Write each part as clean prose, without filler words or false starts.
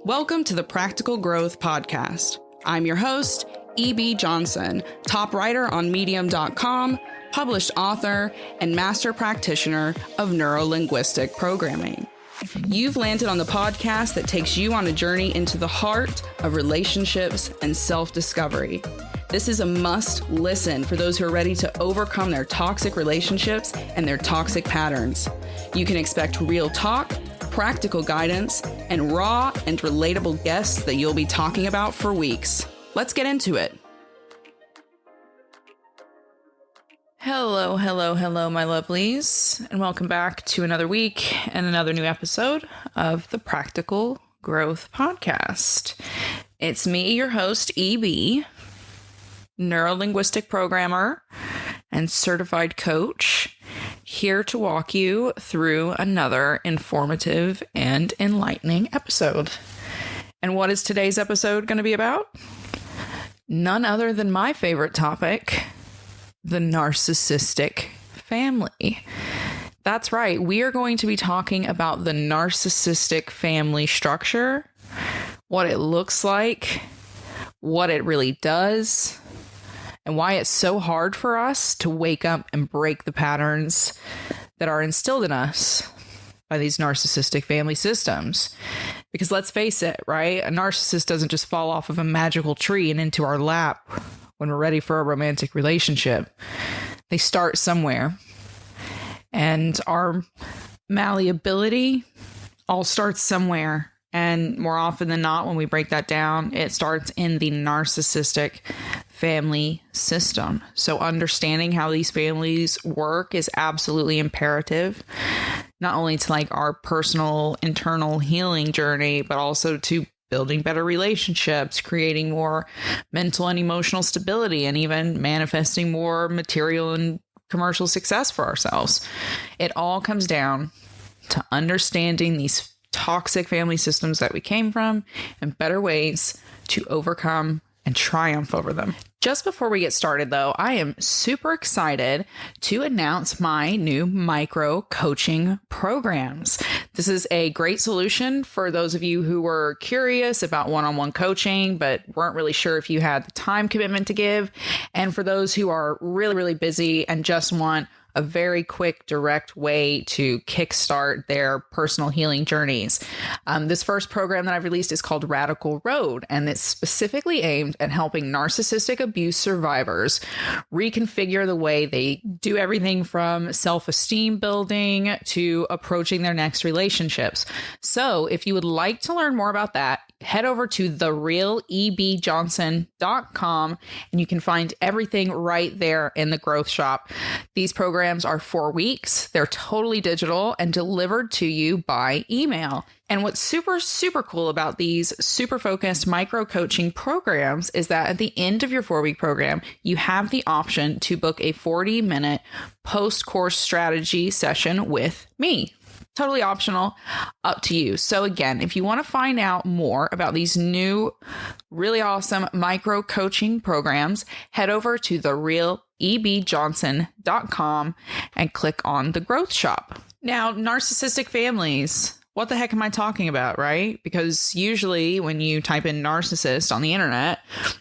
Welcome to the Practical Growth Podcast. I'm your host, E.B. Johnson, top writer on Medium.com, published author, and master practitioner of neuro-linguistic programming. You've landed on the podcast that takes you on a journey into the heart of relationships and self-discovery. This is a must listen for those who are ready to overcome their toxic relationships and their toxic patterns. You can expect real talk, practical guidance, and raw and relatable guests that you'll be talking about for weeks. Let's get into it. Hello, my lovelies, and welcome back to another week and another new episode of the Practical Growth Podcast. It's me, your host, EB, neuro-linguistic programmer and certified coach, here to walk you through another informative and enlightening episode. And what is today's episode going to be about? None other than my favorite topic, the narcissistic family. That's right. We are going to be talking about the narcissistic family structure, what it looks like, what it really does, and why it's so hard for us to wake up and break the patterns that are instilled in us by these narcissistic family systems. Because let's face it, right? A narcissist doesn't just fall off of a magical tree and into our lap when we're ready for a romantic relationship. They start somewhere. And our malleability all starts somewhere. And more often than not, when we break that down, it starts in the narcissistic family system. So understanding how these families work is absolutely imperative, not only to like our personal internal healing journey, but also to building better relationships, creating more mental and emotional stability, and even manifesting more material and commercial success for ourselves. It all comes down to understanding these toxic family systems that we came from and better ways to overcome and triumph over them. Just before we get started, though, I am super excited to announce my new micro coaching programs. This is a great solution for those of you who were curious about one-on-one coaching, but weren't really sure if you had the time commitment to give. And for those who are really, really busy and just want a very quick, direct way to kickstart their personal healing journeys. This first program that I've released is called Radical Road, and it's specifically aimed at helping narcissistic abuse survivors reconfigure the way they do everything from self-esteem building to approaching their next relationships. So if you would like to learn more about that, head over to therealebjohnson.com and you can find everything right there in the growth shop. These programs are 4 weeks. They're totally digital and delivered to you by email. And what's super, super cool about these super focused micro coaching programs is that at the end of your 4-week program, you have the option to book a 40-minute post-course strategy session with me. Totally optional, up to you. So again, if you want to find out more about these new, really awesome micro coaching programs, head over to therealebjohnson.com and click on the growth shop. Now, narcissistic families. What the heck am I talking about, right? Because usually when you type in narcissist on the internet,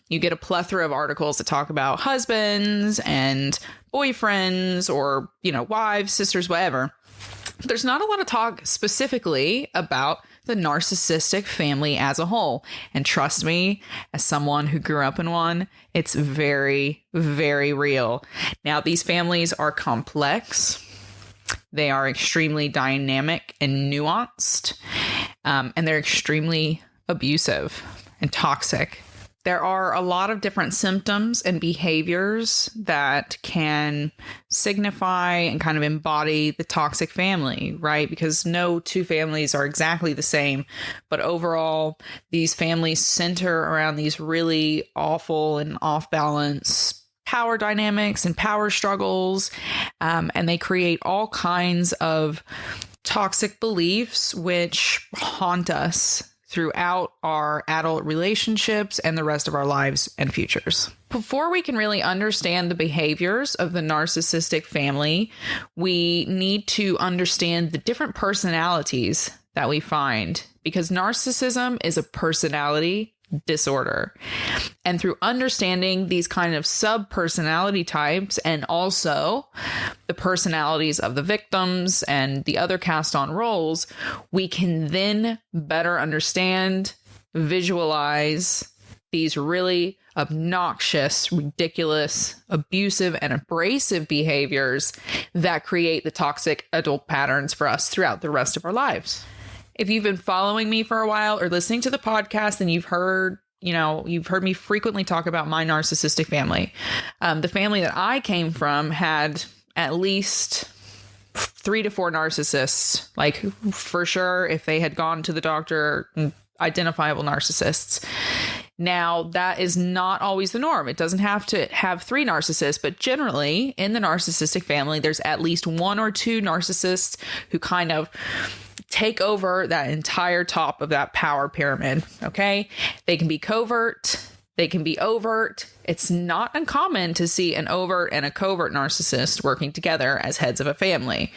you get a plethora of articles that talk about husbands and boyfriends or, wives, sisters, whatever. There's not a lot of talk specifically about the narcissistic family as a whole. And trust me, as someone who grew up in one, it's very, very real. Now, these families are complex. They are extremely dynamic and nuanced, and they're extremely abusive and toxic. There are a lot of different symptoms and behaviors that can signify and kind of embody the toxic family, right? Because no two families are exactly the same, but overall, these families center around these really awful and off-balance power dynamics and power struggles, and they create all kinds of toxic beliefs which haunt us throughout our adult relationships and the rest of our lives and futures. Before we can really understand the behaviors of the narcissistic family, we need to understand the different personalities that we find, because narcissism is a personality disorder. And through understanding these kind of sub-personality types and also the personalities of the victims and the other cast-on roles, we can then better understand, visualize these really obnoxious, ridiculous, abusive, and abrasive behaviors that create the toxic adult patterns for us throughout the rest of our lives. If you've been following me for a while or listening to the podcast, then you've heard me frequently talk about my narcissistic family. The family that I came from had at least 3 to 4 narcissists, like for sure, if they had gone to the doctor, identifiable narcissists. Now, that is not always the norm. It doesn't have to have 3 narcissists, but generally in the narcissistic family, there's at least 1 or 2 narcissists who kind of take over that entire top of that power pyramid. Okay. They can be covert. They can be overt. It's not uncommon to see an overt and a covert narcissist working together as heads of a family.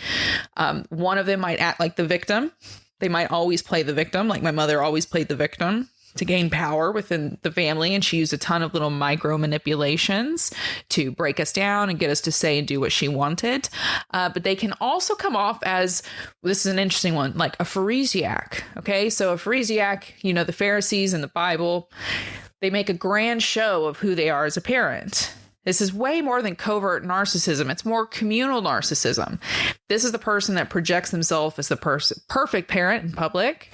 One of them might act like the victim. They might always play the victim. Like my mother always played the victim to gain power within the family. And she used a ton of little micro manipulations to break us down and get us to say and do what she wanted. But they can also come off as, this is an interesting one, like a Pharisaic. Okay. So a Pharisaic, the Pharisees in the Bible, they make a grand show of who they are as a parent. This is way more than covert narcissism. It's more communal narcissism. This is the person that projects themselves as the perfect parent in public.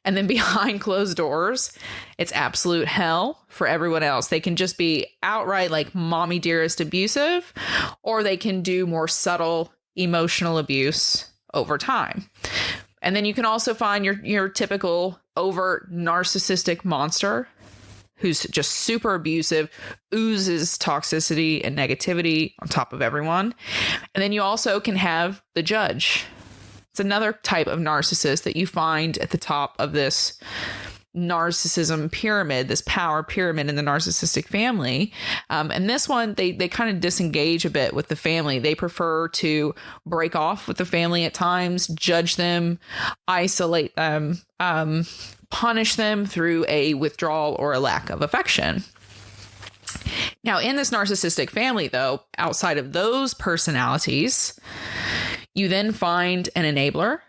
And then behind closed doors, it's absolute hell for everyone else. They can just be outright like mommy dearest abusive, or they can do more subtle emotional abuse over time. And then you can also find your typical overt narcissistic monster who's just super abusive, oozes toxicity and negativity on top of everyone. And then you also can have the judge. It's another type of narcissist that you find at the top of this narcissism pyramid, this power pyramid in the narcissistic family. And this one, they kind of disengage a bit with the family. They prefer to break off with the family at times, judge them, isolate them, punish them through a withdrawal or a lack of affection. Now, in this narcissistic family, though, outside of those personalities, you then find an enabler.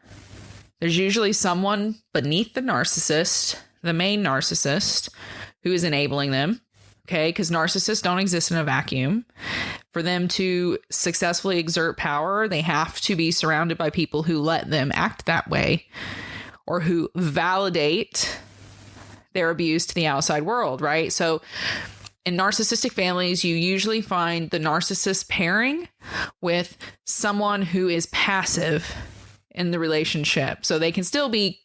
There's usually someone beneath the narcissist, the main narcissist, who is enabling them. Okay, because narcissists don't exist in a vacuum. For them to successfully exert power, they have to be surrounded by people who let them act that way, or who validate their abuse to the outside world, right? So in narcissistic families, you usually find the narcissist pairing with someone who is passive in the relationship. So they can still be,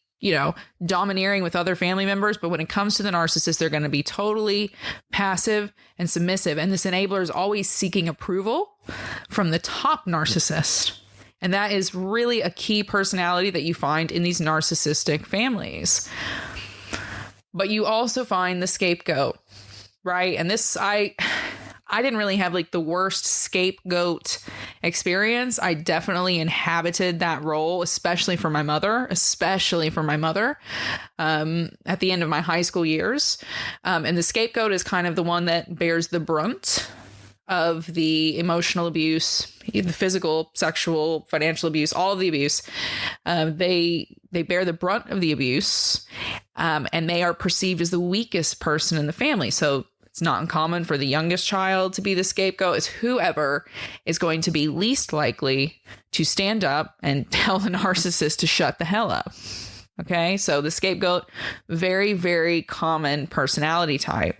domineering with other family members, but when it comes to the narcissist, they're going to be totally passive and submissive. And this enabler is always seeking approval from the top narcissist. And that is really a key personality that you find in these narcissistic families. But you also find the scapegoat, right? And this, I didn't really have like the worst scapegoat experience. I definitely inhabited that role, especially for my mother, at the end of my high school years. And the scapegoat is kind of the one that bears the brunt of the emotional abuse, the physical, sexual, financial abuse, all of the abuse. They bear the brunt of the abuse, and they are perceived as the weakest person in the family. So it's not uncommon for the youngest child to be the scapegoat. It's whoever is going to be least likely to stand up and tell the narcissist to shut the hell up. Okay, so the scapegoat, very, very common personality type.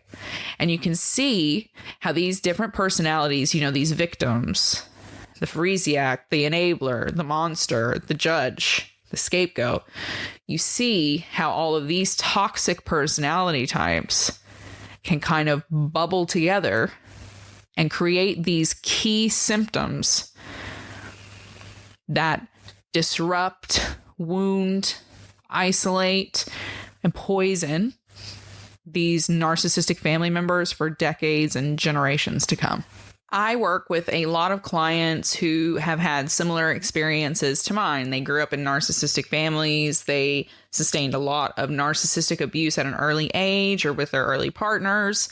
And you can see how these different personalities, these victims, the Pharisaic, the enabler, the monster, the judge, the scapegoat, you see how all of these toxic personality types can kind of bubble together and create these key symptoms that disrupt, wound, isolate, and poison these narcissistic family members for decades and generations to come. I work with a lot of clients who have had similar experiences to mine. They grew up in narcissistic families. They sustained a lot of narcissistic abuse at an early age or with their early partners.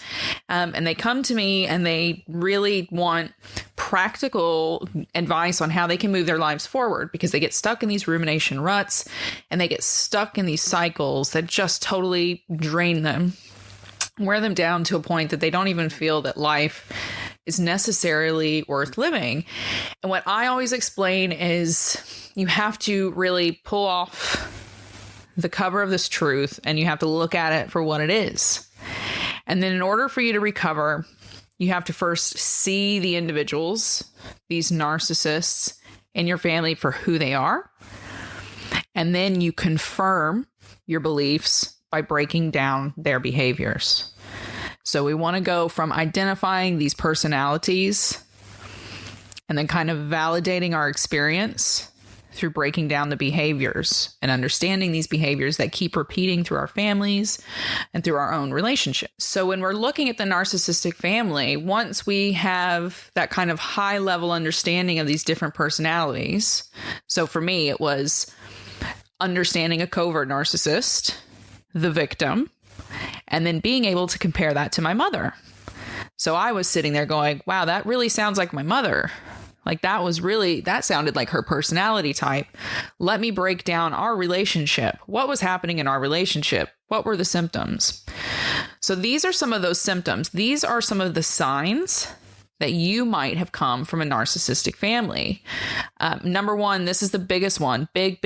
And they come to me and they really want practical advice on how they can move their lives forward, because they get stuck in these rumination ruts and they get stuck in these cycles that just totally drain them, wear them down to a point that they don't even feel that life is necessarily worth living. And what I always explain is you have to really pull off the cover of this truth and you have to look at it for what it is. And then in order for you to recover, you have to first see the individuals, these narcissists in your family, for who they are. And then you confirm your beliefs by breaking down their behaviors. So we want to go from identifying these personalities and then kind of validating our experience through breaking down the behaviors and understanding these behaviors that keep repeating through our families and through our own relationships. So when we're looking at the narcissistic family, once we have that kind of high level understanding of these different personalities, so for me, it was understanding a covert narcissist, the victim, and then being able to compare that to my mother. So I was sitting there going, wow, that really sounds like my mother. Like that sounded like her personality type. Let me break down our relationship. What was happening in our relationship? What were the symptoms? So these are some of those symptoms. These are some of the signs that you might have come from a narcissistic family. Number one, this is the biggest one. Big.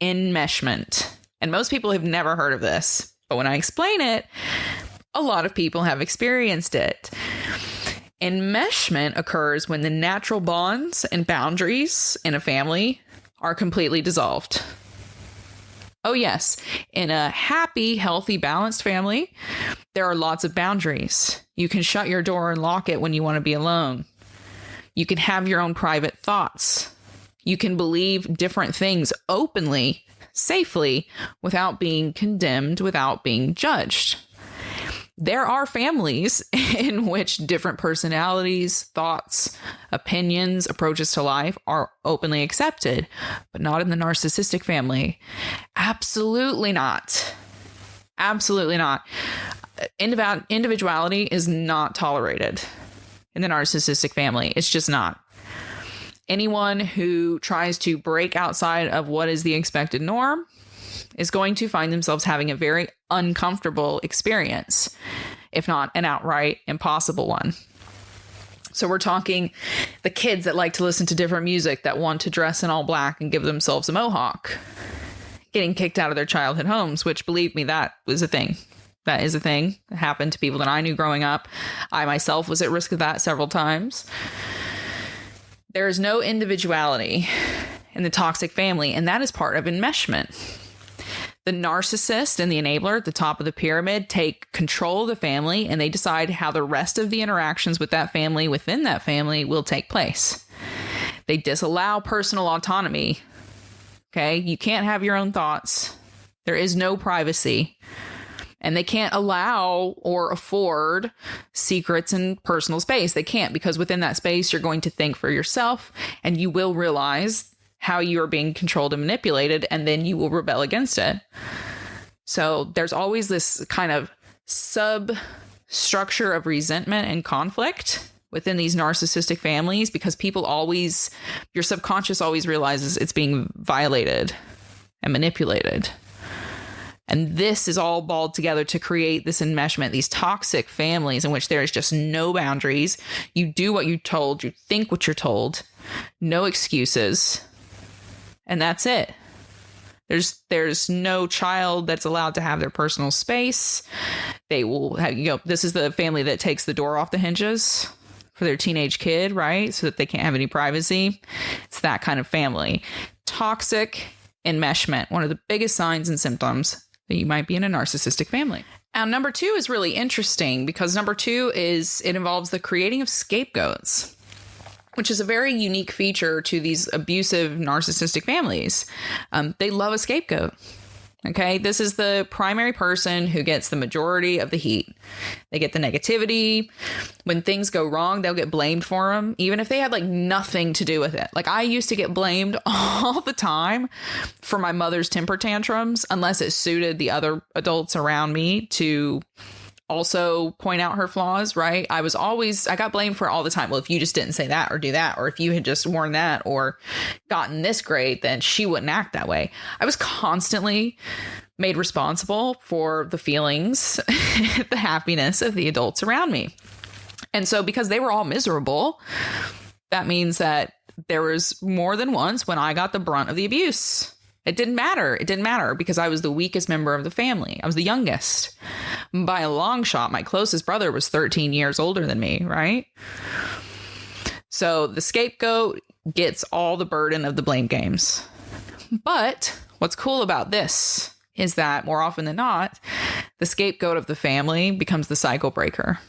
Enmeshment. And most people have never heard of this. But when I explain it, a lot of people have experienced it. Enmeshment occurs when the natural bonds and boundaries in a family are completely dissolved. Oh, yes. In a happy, healthy, balanced family, there are lots of boundaries. You can shut your door and lock it when you want to be alone. You can have your own private thoughts. You can believe different things openly, safely, without being condemned, without being judged. There are families in which different personalities, thoughts, opinions, approaches to life are openly accepted, but not in the narcissistic family. Absolutely not. Absolutely not. Individuality is not tolerated in the narcissistic family. It's just not. Anyone who tries to break outside of what is the expected norm is going to find themselves having a very uncomfortable experience, if not an outright impossible one. So we're talking the kids that like to listen to different music, that want to dress in all black and give themselves a mohawk, getting kicked out of their childhood homes, which, believe me, that was a thing. That is a thing that happened to people that I knew growing up. I myself was at risk of that several times. There is no individuality in the toxic family, and that is part of enmeshment. The narcissist and the enabler at the top of the pyramid take control of the family, and they decide how the rest of the interactions with that family within that family will take place. They disallow personal autonomy. Okay, you can't have your own thoughts. There is no privacy. And they can't allow or afford secrets and personal space. They can't, because within that space, you're going to think for yourself and you will realize how you are being controlled and manipulated, and then you will rebel against it. So there's always this kind of substructure of resentment and conflict within these narcissistic families, because your subconscious always realizes it's being violated and manipulated. And this is all balled together to create this enmeshment, these toxic families in which there is just no boundaries. You do what you're told, you think what you're told, no excuses, and that's it. There's no child that's allowed to have their personal space. They will have, this is the family that takes the door off the hinges for their teenage kid, right? So that they can't have any privacy. It's that kind of family. Toxic enmeshment, one of the biggest signs and symptoms that you might be in a narcissistic family. Now, number 2 is really interesting, because number 2 it involves the creating of scapegoats, which is a very unique feature to these abusive narcissistic families. They love a scapegoat. Okay, this is the primary person who gets the majority of the heat. They get the negativity. When things go wrong, they'll get blamed for them, even if they had like nothing to do with it. Like I used to get blamed all the time for my mother's temper tantrums, unless it suited the other adults around me to also point out her flaws, right? I got blamed for it all the time. Well, if you just didn't say that or do that, or if you had just worn that or gotten this grade, then she wouldn't act that way. I was constantly made responsible for the feelings, the happiness of the adults around me. And so because they were all miserable, that means that there was more than once when I got the brunt of the abuse. It didn't matter. It didn't matter because I was the weakest member of the family. I was the youngest. By a long shot, my closest brother was 13 years older than me, right? So the scapegoat gets all the burden of the blame games. But what's cool about this is that more often than not, the scapegoat of the family becomes the cycle breaker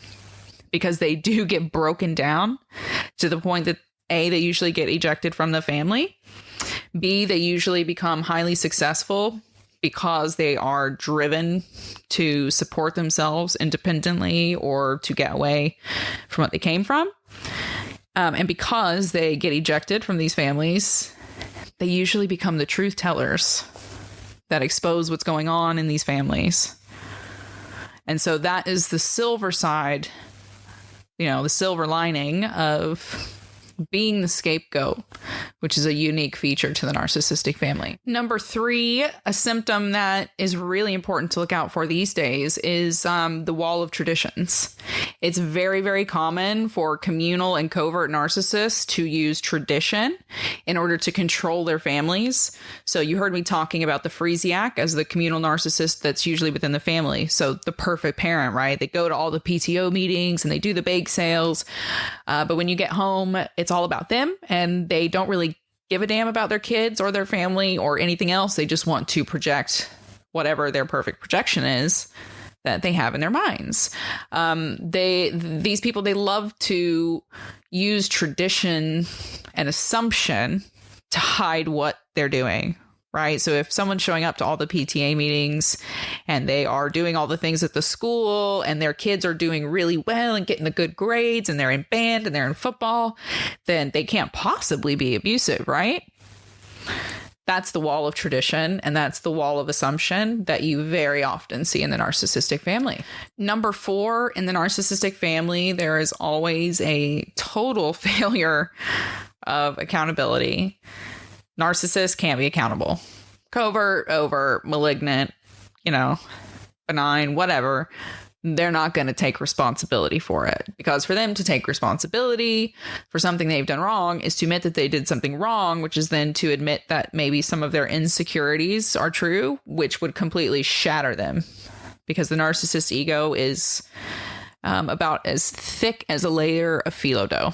because they do get broken down to the point that A, they usually get ejected from the family. B, they usually become highly successful because they are driven to support themselves independently or to get away from what they came from. And because they get ejected from these families, they usually become the truth tellers that expose what's going on in these families. And so that is the silver side, the silver lining of being the scapegoat, which is a unique feature to the narcissistic family. Number 3, a symptom that is really important to look out for these days is the wall of traditions. It's very, very common for communal and covert narcissists to use tradition in order to control their families. So you heard me talking about the Freesiac as the communal narcissist that's usually within the family. So the perfect parent, right? They go to all the PTO meetings and they do the bake sales. But when you get home, it's all about them and they don't really give a damn about their kids or their family or anything else. They just want to project whatever their perfect projection is that they have in their minds. These people, they love to use tradition and assumption to hide what they're doing. Right. So if someone's showing up to all the PTA meetings and they are doing all the things at the school and their kids are doing really well and getting the good grades and they're in band and they're in football, then they can't possibly be abusive. Right. That's the wall of tradition. And that's the wall of assumption that you very often see in the narcissistic family. Number 4, in the narcissistic family, there is always a total failure of accountability. Narcissists can't be accountable. Covert, overt, malignant, benign, whatever. They're not going to take responsibility for it. Because for them to take responsibility for something they've done wrong is to admit that they did something wrong, which is then to admit that maybe some of their insecurities are true, which would completely shatter them. Because the narcissist's ego is about as thick as a layer of phyllo dough.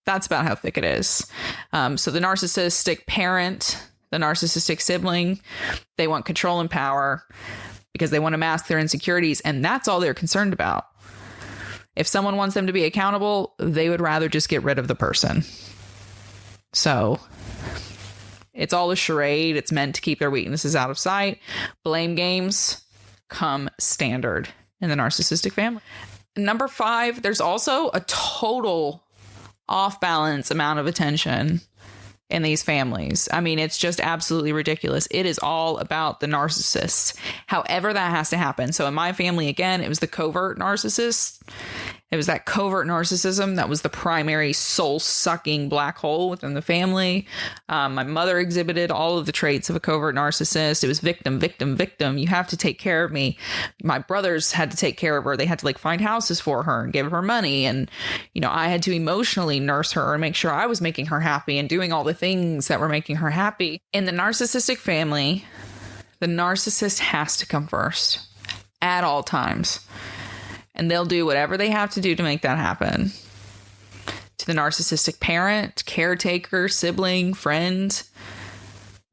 That's about how thick it is. So the narcissistic parent, the narcissistic sibling, they want control and power because they want to mask their insecurities. And that's all they're concerned about. If someone wants them to be accountable, they would rather just get rid of the person. So it's all a charade. It's meant to keep their weaknesses out of sight. Blame games come standard in the narcissistic family. Number 5, there's also a total off balance amount of attention in these families. I mean, it's just absolutely ridiculous. It is all about the narcissist. However, that has to happen. So in my family, again, it was the covert narcissist. It was that covert narcissism that was the primary soul-sucking black hole within the family. My mother exhibited all of the traits of a covert narcissist. It was victim, victim, victim. You have to take care of me. My brothers had to take care of her. They had to find houses for her and give her money. And, I had to emotionally nurse her and make sure I was making her happy and doing all the things that were making her happy. In the narcissistic family, the narcissist has to come first at all times. And they'll do whatever they have to do to make that happen. To the narcissistic parent, caretaker, sibling, friend,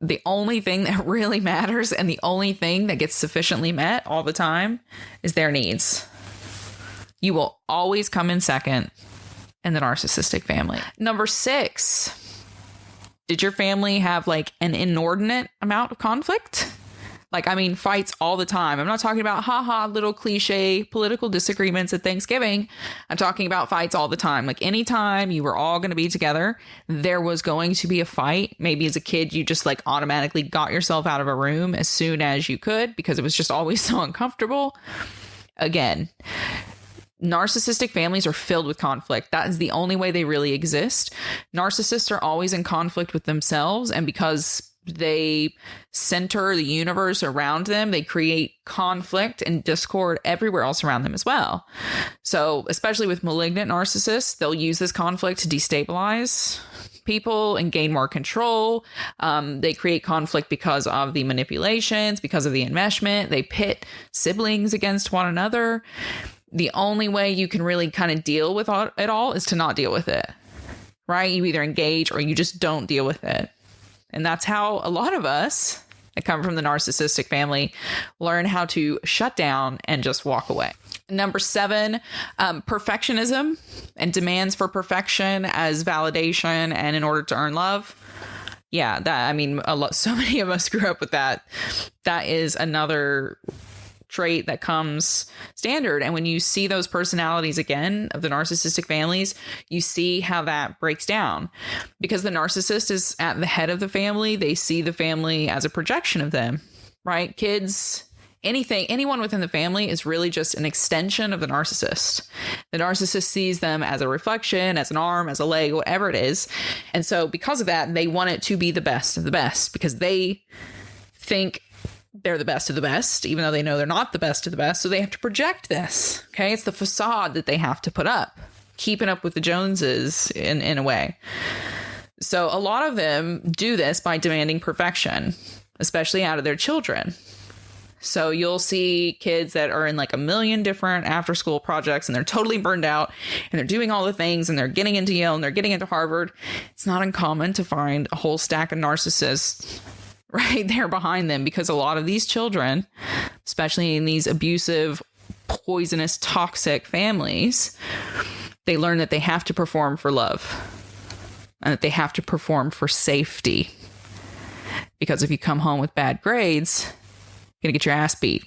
the only thing that really matters and the only thing that gets sufficiently met all the time is their needs. You will always come in second in the narcissistic family. Number 6, did your family have an inordinate amount of conflict? Like, I mean, fights all the time. I'm not talking about little cliche political disagreements at Thanksgiving. I'm talking about fights all the time. Like, anytime you were all going to be together, there was going to be a fight. Maybe as a kid, you just like automatically got yourself out of a room as soon as you could because it was just always so uncomfortable. Again, narcissistic families are filled with conflict. That is the only way they really exist. Narcissists are always in conflict with themselves, and because they center the universe around them, they create conflict and discord everywhere else around them as well. So, especially with malignant narcissists, they'll use this conflict to destabilize people and gain more control. They create conflict because of the manipulations, because of the enmeshment. They pit siblings against one another. The only way you can really kind of deal with it all is to not deal with it, right? You either engage or you just don't deal with it. And that's how a lot of us that come from the narcissistic family learn how to shut down and just walk away. Number 7, perfectionism and demands for perfection as validation and in order to earn love. Yeah, so many of us grew up with that. That is another trait that comes standard. And when you see those personalities again of the narcissistic families, you see how that breaks down. Because the narcissist is at the head of the family, they see the family as a projection of them, right? Kids, anyone within the family is really just an extension of the narcissist. The narcissist sees them as a reflection, as an arm, as a leg, whatever it is. And so because of that, they want it to be the best of the best because they think they're the best of the best, even though they know they're not the best of the best. So they have to project this. Okay. It's the facade that they have to put up, keeping up with the Joneses in a way. So a lot of them do this by demanding perfection, especially out of their children. So you'll see kids that are in like a million different after school projects and they're totally burned out and they're doing all the things and they're getting into Yale and they're getting into Harvard. It's not uncommon to find a whole stack of narcissists right there behind them, because a lot of these children, especially in these abusive, poisonous, toxic families, they learn that they have to perform for love and that they have to perform for safety. Because if you come home with bad grades, you're going to get your ass beat.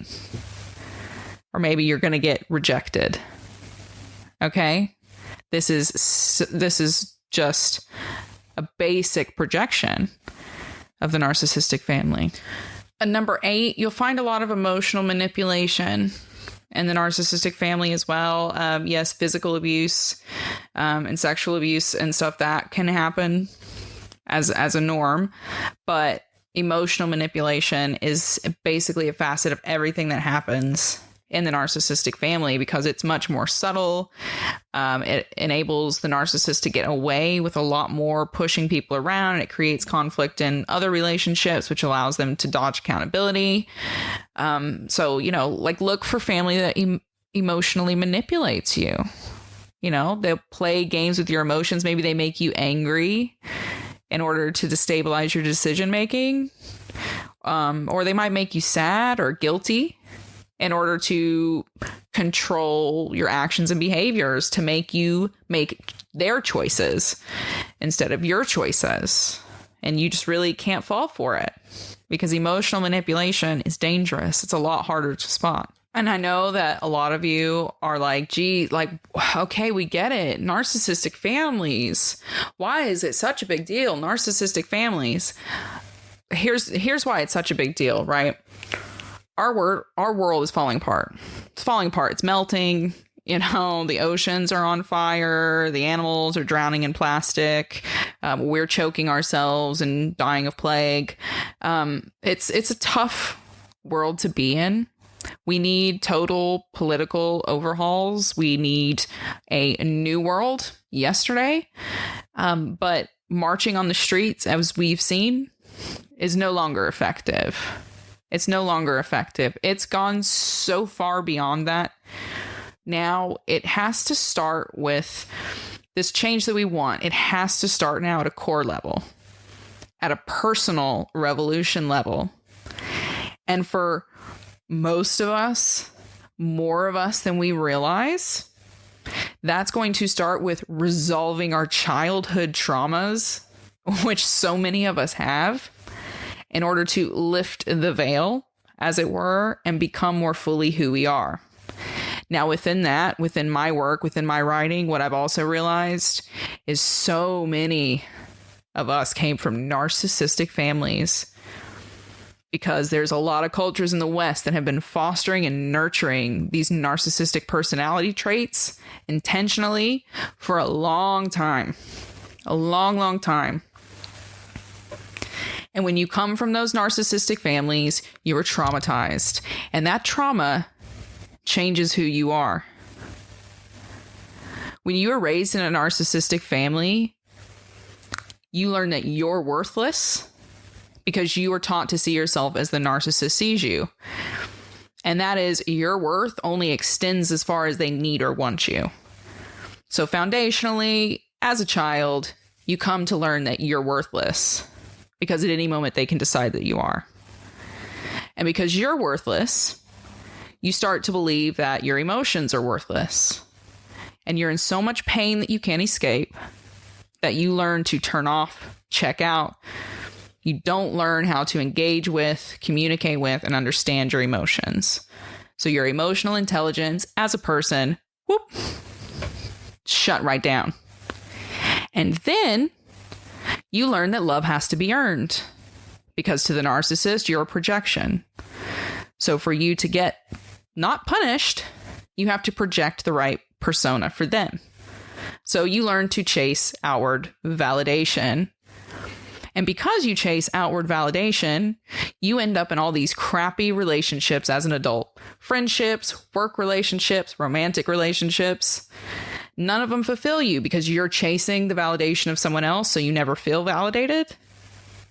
Or maybe you're going to get rejected. Okay? This is just a basic projection of the narcissistic family. Number 8, you'll find a lot of emotional manipulation in the narcissistic family as well. Yes, physical abuse and sexual abuse and stuff that can happen as a norm, but emotional manipulation is basically a facet of everything that happens in the narcissistic family because it's much more subtle. It enables the narcissist to get away with a lot more pushing people around, and it creates conflict in other relationships, which allows them to dodge accountability. So, look for family that emotionally manipulates you. They'll play games with your emotions. Maybe they make you angry in order to destabilize your decision making. Or they might make you sad or guilty in order to control your actions and behaviors, to make you make their choices instead of your choices. And you just really can't fall for it because emotional manipulation is dangerous. It's a lot harder to spot. And I know that a lot of you are like, okay, we get it. Narcissistic families. Why is it such a big deal? Narcissistic families. Here's why it's such a big deal, right? Our world is falling apart. It's falling apart. It's melting. The oceans are on fire. The animals are drowning in plastic. We're choking ourselves and dying of plague. It's a tough world to be in. We need total political overhauls. We need a new world yesterday. But marching on the streets, as we've seen, is no longer effective. It's no longer effective. It's gone so far beyond that. Now it has to start with this change that we want. It has to start now at a core level, at a personal revolution level. And for most of us, more of us than we realize, that's going to start with resolving our childhood traumas, which so many of us have, in order to lift the veil as it were, and become more fully who we are. Now, within that, within my work, within my writing, what I've also realized is so many of us came from narcissistic families, because there's a lot of cultures in the West that have been fostering and nurturing these narcissistic personality traits intentionally for a long time. A long, long time. And when you come from those narcissistic families, you are traumatized. And that trauma changes who you are. When you are raised in a narcissistic family, you learn that you're worthless because you are taught to see yourself as the narcissist sees you. And that is, your worth only extends as far as they need or want you. So foundationally, as a child, you come to learn that you're worthless because at any moment they can decide that you are. And because you're worthless, you start to believe that your emotions are worthless. And you're in so much pain that you can't escape that you learn to turn off, check out. You don't learn how to engage with, communicate with, and understand your emotions. So your emotional intelligence as a person, whoop, shut right down. And then you learn that love has to be earned, because to the narcissist, you're a projection. So for you to get not punished, you have to project the right persona for them. So you learn to chase outward validation. And because you chase outward validation, you end up in all these crappy relationships as an adult. Friendships, work relationships, romantic relationships. None of them fulfill you because you're chasing the validation of someone else, so you never feel validated.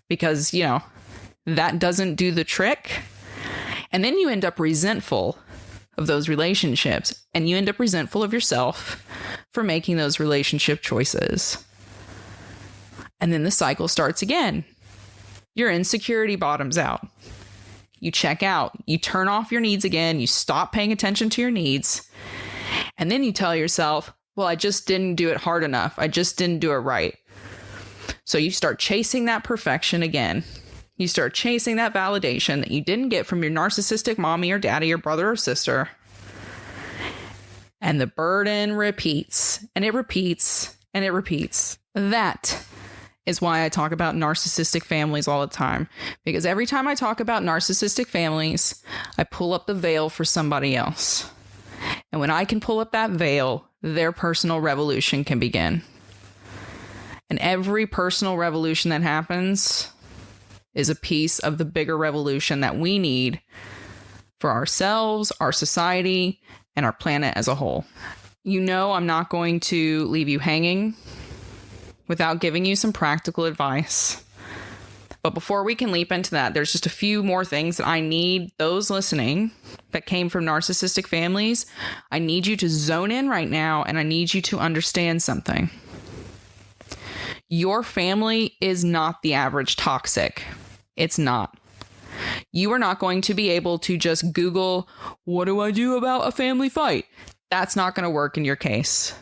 Because, that doesn't do the trick. And then you end up resentful of those relationships. And you end up resentful of yourself for making those relationship choices. And then the cycle starts again. Your insecurity bottoms out. You check out. You turn off your needs again. You stop paying attention to your needs. And then you tell yourself, well, I just didn't do it hard enough. I just didn't do it right. So you start chasing that perfection again. You start chasing that validation that you didn't get from your narcissistic mommy or daddy or brother or sister. And the burden repeats, and it repeats, and it repeats. That is why I talk about narcissistic families all the time. Because every time I talk about narcissistic families, I pull up the veil for somebody else. And when I can pull up that veil, their personal revolution can begin. And every personal revolution that happens is a piece of the bigger revolution that we need for ourselves, our society, and our planet as a whole. I'm not going to leave you hanging without giving you some practical advice. But before we can leap into that, there's just a few more things that I need those listening that came from narcissistic families. I need you to zone in right now, and I need you to understand something. Your family is not the average toxic. It's not. You are not going to be able to just Google, what do I do about a family fight? That's not going to work in your case.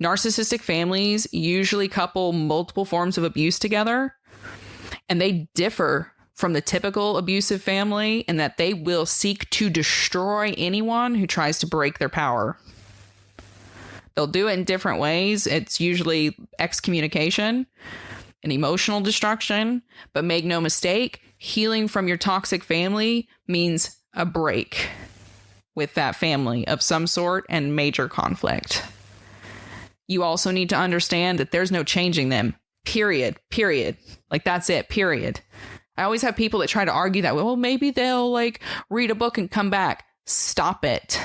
Narcissistic families usually couple multiple forms of abuse together, and they differ from the typical abusive family in that they will seek to destroy anyone who tries to break their power. They'll do it in different ways. It's usually excommunication and emotional destruction, but make no mistake, healing from your toxic family means a break with that family of some sort and major conflict. You also need to understand that there's no changing them. Period. Like, that's it. Period. I always have people that try to argue that, well, maybe they'll read a book and come back. Stop it.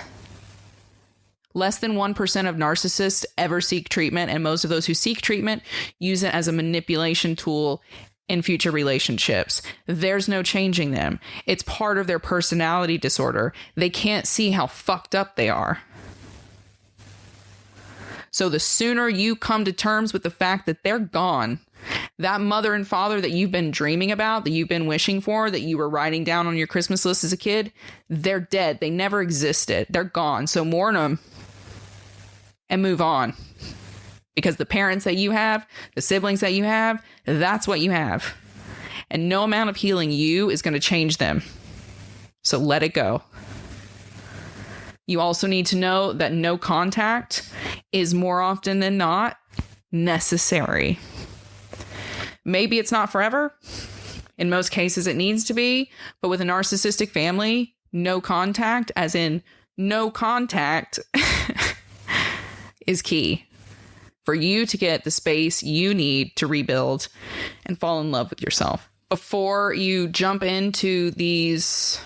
Less than 1% of narcissists ever seek treatment, and most of those who seek treatment use it as a manipulation tool in future relationships. There's no changing them. It's part of their personality disorder. They can't see how fucked up they are. So the sooner you come to terms with the fact that they're gone, that mother and father that you've been dreaming about, that you've been wishing for, that you were writing down on your Christmas list as a kid, they're dead. They never existed. They're gone. So mourn them and move on. Because the parents that you have, the siblings that you have, that's what you have. and no amount of healing you is going to change them. So let it go. You also need to know that no contact is more often than not necessary. Maybe it's not forever. In most cases, it needs to be. But with a narcissistic family, no contact, as in no contact, is key for you to get the space you need to rebuild and fall in love with yourself. Before you jump into these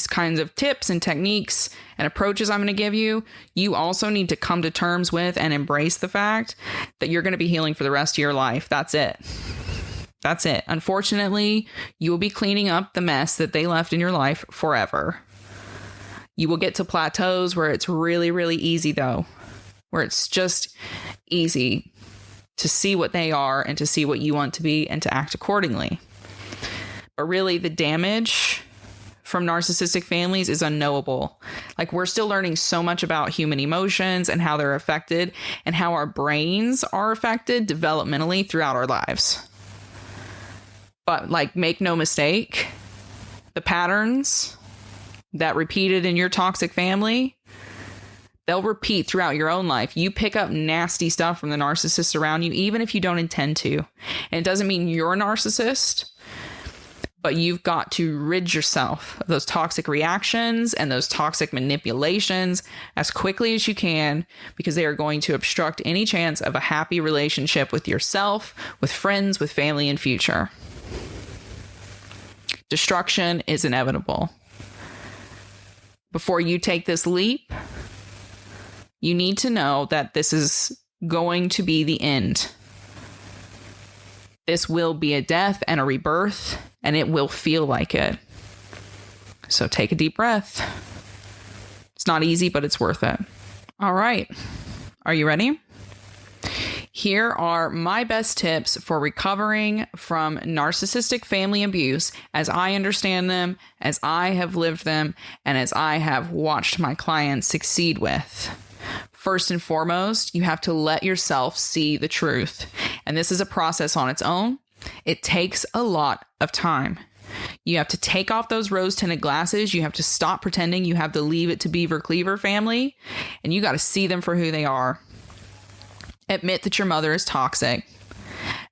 kinds of tips and techniques and approaches I'm going to give you, you also need to come to terms with and embrace the fact that you're going to be healing for the rest of your life. That's it. That's it. Unfortunately, you will be cleaning up the mess that they left in your life forever. You will get to plateaus where it's really, really easy, though, where it's just easy to see what they are and to see what you want to be and to act accordingly. But really, the damage from narcissistic families is unknowable. Like, we're still learning so much about human emotions and how they're affected and how our brains are affected developmentally throughout our lives. But like, make no mistake, the patterns that repeated in your toxic family, they'll repeat throughout your own life. You pick up nasty stuff from the narcissists around you, even if you don't intend to. And it doesn't mean you're a narcissist, but you've got to rid yourself of those toxic reactions and those toxic manipulations as quickly as you can, because they are going to obstruct any chance of a happy relationship with yourself, with friends, with family, and future. Destruction is inevitable. Before you take this leap, you need to know that this is going to be the end. This will be a death and a rebirth, and it will feel like it. So take a deep breath. It's not easy, but it's worth it. All right. Are you ready? Here are my best tips for recovering from narcissistic family abuse as I understand them, as I have lived them, and as I have watched my clients succeed with. First and foremost, you have to let yourself see the truth. And this is a process on its own. It takes a lot of time. You have to take off those rose-tinted glasses. You have to stop pretending you have the Leave It to Beaver Cleaver family, and you got to see them for who they are. Admit that your mother is toxic.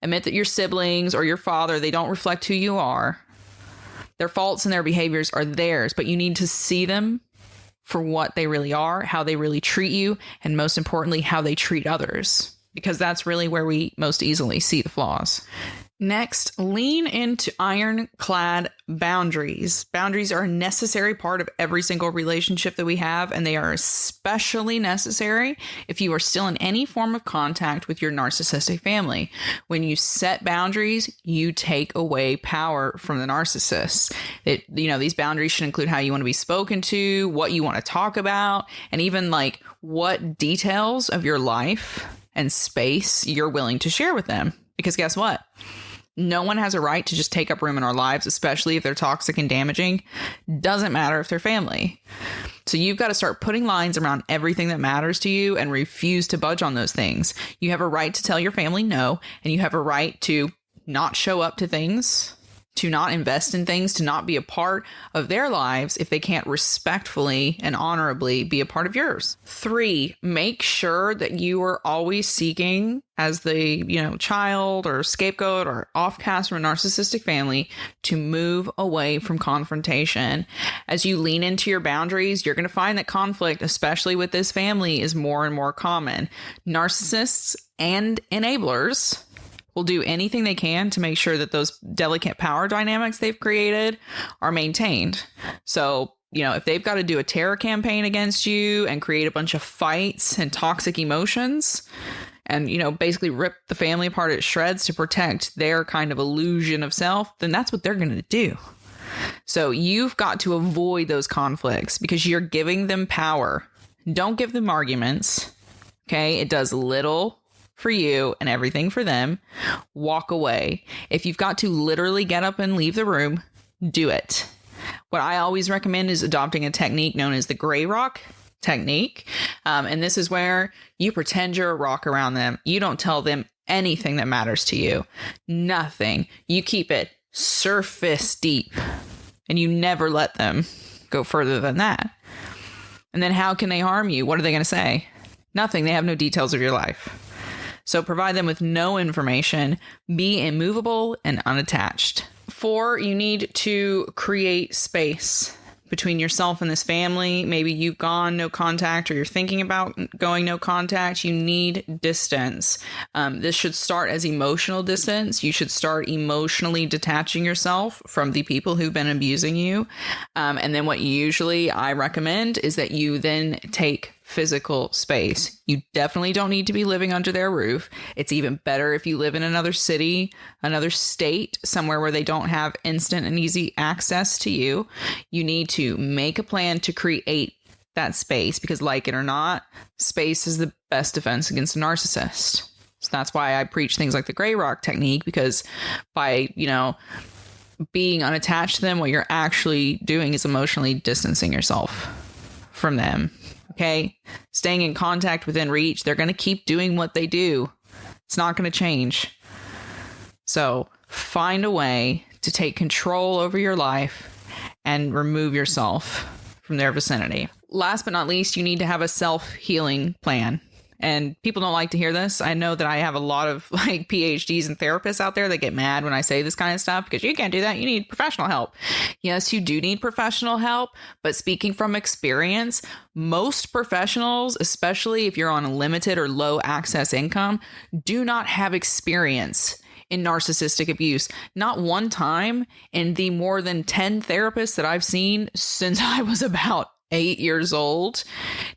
Admit that your siblings or your father, they don't reflect who you are. Their faults and their behaviors are theirs, but you need to see them for what they really are, how they really treat you, and most importantly, how they treat others, because that's really where we most easily see the flaws. Next, lean into ironclad boundaries. Boundaries are a necessary part of every single relationship that we have, and they are especially necessary if you are still in any form of contact with your narcissistic family. When you set boundaries, you take away power from the narcissist. These boundaries should include how you want to be spoken to, what you want to talk about, and even like what details of your life and space you're willing to share with them. Because guess what? No one has a right to just take up room in our lives, especially if they're toxic and damaging. Doesn't matter if they're family. So you've got to start putting lines around everything that matters to you and refuse to budge on those things. You have a right to tell your family no, and you have a right to not show up to things, to not invest in things, to not be a part of their lives if they can't respectfully and honorably be a part of yours. 3, make sure that you are always seeking, as the, child or scapegoat or offcast from a narcissistic family, to move away from confrontation. As you lean into your boundaries, you're going to find that conflict, especially with this family, is more and more common. Narcissists and enablers will do anything they can to make sure that those delicate power dynamics they've created are maintained. So, if they've got to do a terror campaign against you and create a bunch of fights and toxic emotions and, basically rip the family apart at shreds to protect their kind of illusion of self, then that's what they're going to do. So you've got to avoid those conflicts because you're giving them power. Don't give them arguments. Okay. It does little for you and everything for them. Walk away. If you've got to literally get up and leave the room, do it. What I always recommend is adopting a technique known as the gray rock technique. And this is where you pretend you're a rock around them. You don't tell them anything that matters to you. Nothing. You keep it surface deep and you never let them go further than that. And then how can they harm you? What are they going to say? Nothing. They have no details of your life. So provide them with no information. Be immovable and unattached. 4, you need to create space between yourself and this family. Maybe you've gone no contact or you're thinking about going no contact. You need distance. This should start as emotional distance. You should start emotionally detaching yourself from the people who've been abusing you. And then what usually I recommend is that you then take physical space. You definitely don't need to be living under their roof. It's even better if you live in another city, another state, somewhere where they don't have instant and easy access to you. You need to make a plan to create that space because, like it or not, space is the best defense against a narcissist. So that's why I preach things like the gray rock technique, because by, being unattached to them, what you're actually doing is emotionally distancing yourself from them. Okay, staying in contact within reach, they're going to keep doing what they do. It's not going to change. So find a way to take control over your life and remove yourself from their vicinity. Last but not least, you need to have a self-healing plan. And people don't like to hear this. I know that I have a lot of PhDs and therapists out there that get mad when I say this kind of stuff because you can't do that. You need professional help. Yes, you do need professional help. But speaking from experience, most professionals, especially if you're on a limited or low access income, do not have experience in narcissistic abuse. Not one time in the more than 10 therapists that I've seen since I was about 8 years old,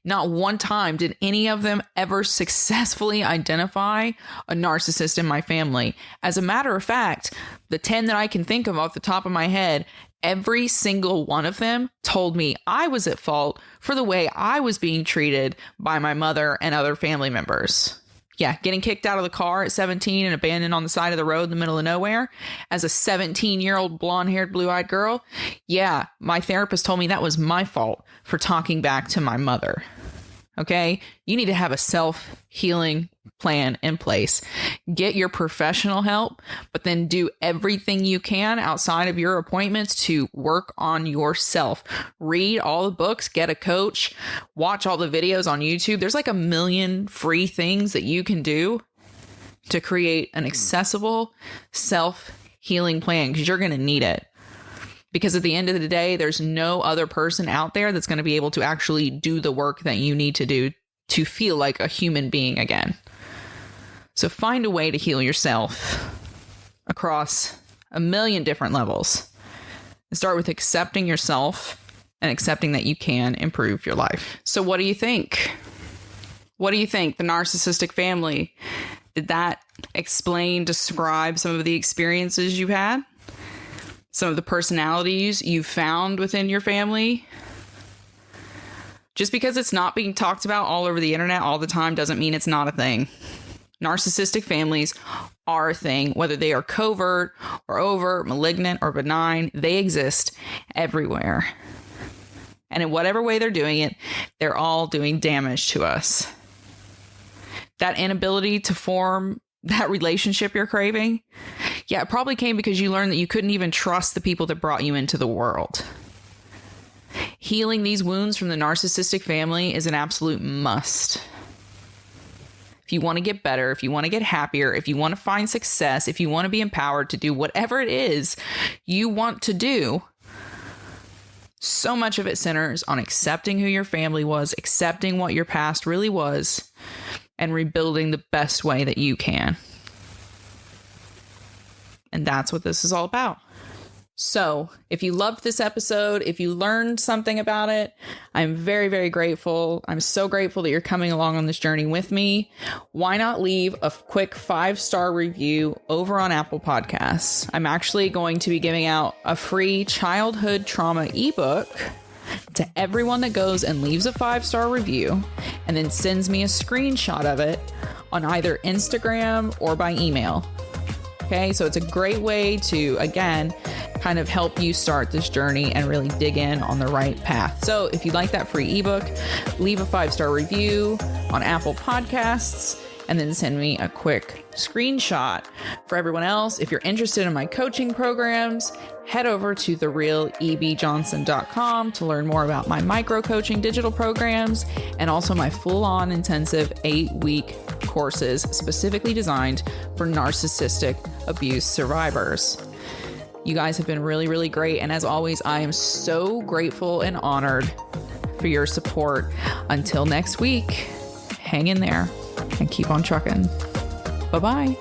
not one time did any of them ever successfully identify a narcissist in my family. As a matter of fact, the 10 that I can think of off the top of my head, every single one of them told me I was at fault for the way I was being treated by my mother and other family members. Yeah, getting kicked out of the car at 17 and abandoned on the side of the road in the middle of nowhere as a 17-year-old blonde-haired, blue-eyed girl. Yeah, my therapist told me that was my fault for talking back to my mother. Okay? You need to have a self-healing plan in place. Get your professional help, but then do everything you can outside of your appointments to work on yourself. Read all the books, get a coach, watch all the videos on YouTube. There's like a million free things that you can do to create an accessible self-healing plan because you're going to need it. Because at the end of the day, there's no other person out there that's going to be able to actually do the work that you need to do to feel like a human being again. So find a way to heal yourself across a million different levels. And start with accepting yourself and accepting that you can improve your life. So what do you think? What do you think? The narcissistic family, did that describe some of the experiences you've had? Some of the personalities you found within your family? Just because it's not being talked about all over the internet all the time doesn't mean it's not a thing. Narcissistic families are a thing, whether they are covert or overt, malignant or benign, they exist everywhere. And in whatever way they're doing it, they're all doing damage to us. That inability to form that relationship you're craving, yeah, it probably came because you learned that you couldn't even trust the people that brought you into the world. Healing these wounds from the narcissistic family is an absolute must. If you want to get better, if you want to get happier, if you want to find success, if you want to be empowered to do whatever it is you want to do, so much of it centers on accepting who your family was, accepting what your past really was, and rebuilding the best way that you can. And that's what this is all about. So if you loved this episode, if you learned something about it, I'm very, very grateful. I'm so grateful that you're coming along on this journey with me. Why not leave a quick 5-star review over on Apple Podcasts? I'm actually going to be giving out a free childhood trauma ebook to everyone that goes and leaves a 5-star review and then sends me a screenshot of it on either Instagram or by email. Okay, so it's a great way to, again, kind of help you start this journey and really dig in on the right path. So if you'd like that free ebook, leave a 5-star review on Apple Podcasts and then send me a quick screenshot. For everyone else, if you're interested in my coaching programs, head over to therealebjohnson.com to learn more about my micro coaching digital programs and also my full-on intensive 8-week courses specifically designed for narcissistic abuse survivors. You guys have been really, really great. And as always, I am so grateful and honored for your support. Until next week, hang in there and keep on trucking. Bye-bye.